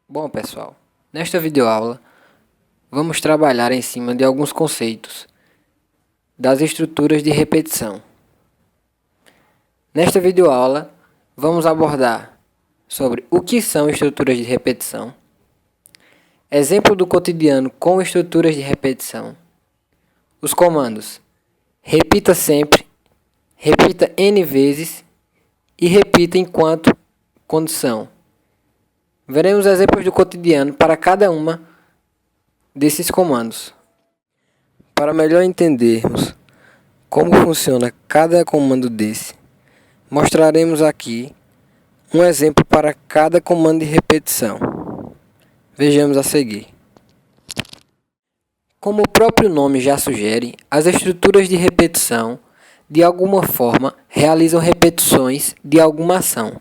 Bom, pessoal, nesta videoaula vamos trabalhar em cima de alguns conceitos das estruturas de repetição. Nesta videoaula vamos abordar sobre o que são estruturas de repetição, exemplo do cotidiano com estruturas de repetição, os comandos repita sempre, repita N vezes e repita enquanto condição. Veremos exemplos do cotidiano para cada uma desses comandos. Para melhor entendermos como funciona cada comando desse, mostraremos aqui um exemplo para cada comando de repetição. Vejamos a seguir. Como o próprio nome já sugere, as estruturas de repetição, de alguma forma, realizam repetições de alguma ação.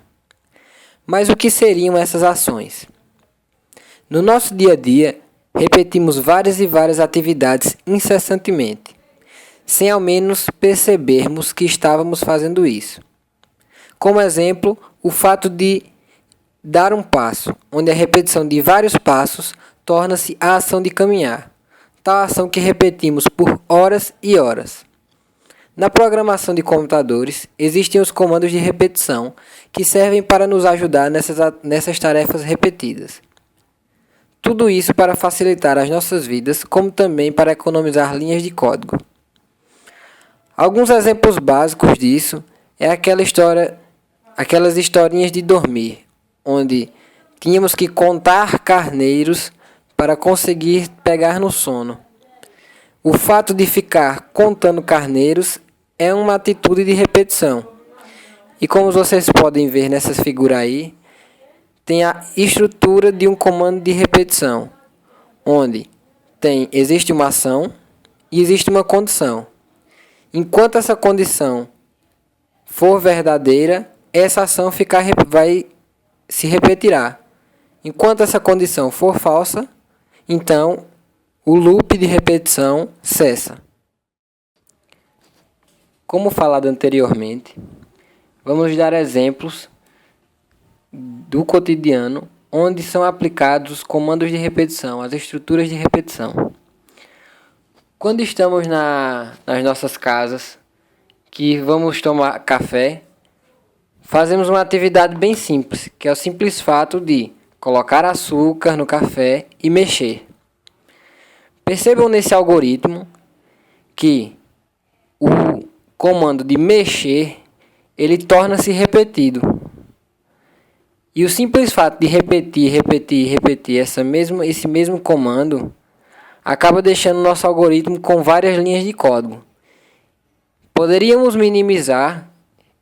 Mas o que seriam essas ações? No nosso dia a dia, repetimos várias e várias atividades incessantemente, sem ao menos percebermos que estávamos fazendo isso. Como exemplo, o fato de dar um passo, onde a repetição de vários passos torna-se a ação de caminhar, tal ação que repetimos por horas e horas. Na programação de computadores, existem os comandos de repetição, que servem para nos ajudar nessas tarefas repetidas. Tudo isso para facilitar as nossas vidas, como também para economizar linhas de código. Alguns exemplos básicos disso é aquelas historinhas de dormir, onde tínhamos que contar carneiros para conseguir pegar no sono. O fato de ficar contando carneiros é uma atitude de repetição. E como vocês podem ver nessas figuras aí, tem a estrutura de um comando de repetição, onde existe uma ação e existe uma condição. Enquanto essa condição for verdadeira, essa ação vai se repetirá. Enquanto essa condição for falsa, então o loop de repetição cessa. Como falado anteriormente, vamos dar exemplos do cotidiano onde são aplicados os comandos de repetição, as estruturas de repetição. Quando estamos nas nossas casas, que vamos tomar café, fazemos uma atividade bem simples, que é o simples fato de colocar açúcar no café e mexer. Percebam nesse algoritmo que o comando de mexer, ele torna-se repetido. E o simples fato de repetir esse mesmo comando acaba deixando o nosso algoritmo com várias linhas de código. Poderíamos minimizar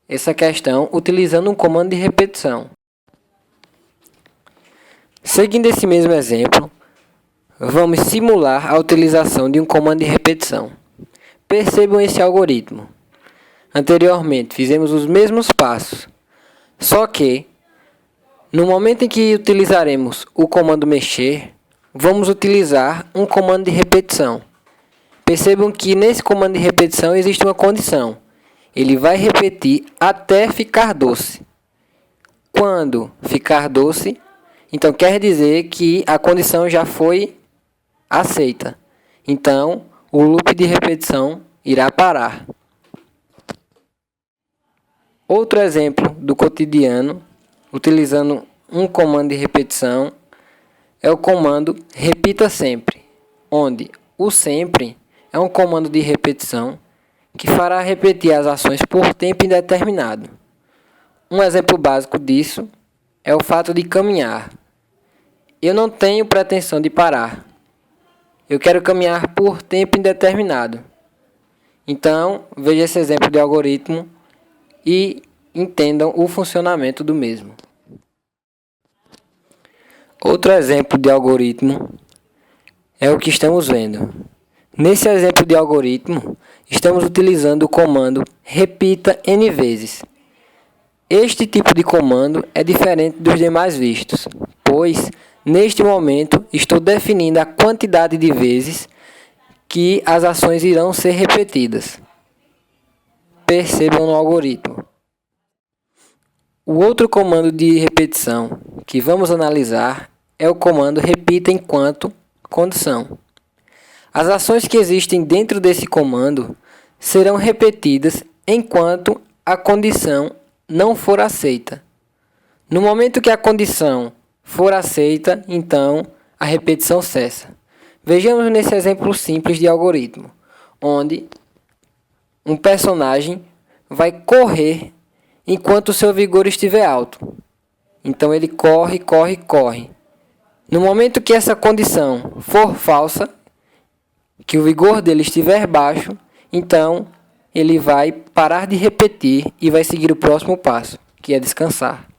essa questão utilizando um comando de repetição. Seguindo esse mesmo exemplo, vamos simular a utilização de um comando de repetição. Percebam esse algoritmo. Anteriormente, fizemos os mesmos passos, só que, no momento em que utilizaremos o comando mexer, vamos utilizar um comando de repetição. Percebam que nesse comando de repetição existe uma condição. Ele vai repetir até ficar doce. Quando ficar doce, então quer dizer que a condição já foi aceita. Então, o loop de repetição irá parar. Outro exemplo do cotidiano, utilizando um comando de repetição, é o comando repita sempre, onde o sempre é um comando de repetição que fará repetir as ações por tempo indeterminado. Um exemplo básico disso é o fato de caminhar. Eu não tenho pretensão de parar. Eu quero caminhar por tempo indeterminado. Então, veja esse exemplo de algoritmo e entendam o funcionamento do mesmo. Outro exemplo de algoritmo é o que estamos vendo. Nesse exemplo de algoritmo, estamos utilizando o comando repita N vezes. Este tipo de comando é diferente dos demais vistos, pois, neste momento, estou definindo a quantidade de vezes que as ações irão ser repetidas. Percebam no algoritmo. O outro comando de repetição que vamos analisar é o comando repita enquanto condição. As ações que existem dentro desse comando serão repetidas enquanto a condição não for aceita. No momento que a condição for aceita, então a repetição cessa. Vejamos nesse exemplo simples de algoritmo, onde um personagem vai correr enquanto o seu vigor estiver alto. Então ele corre, corre, corre. No momento que essa condição for falsa, que o vigor dele estiver baixo, então ele vai parar de repetir e vai seguir o próximo passo, que é descansar.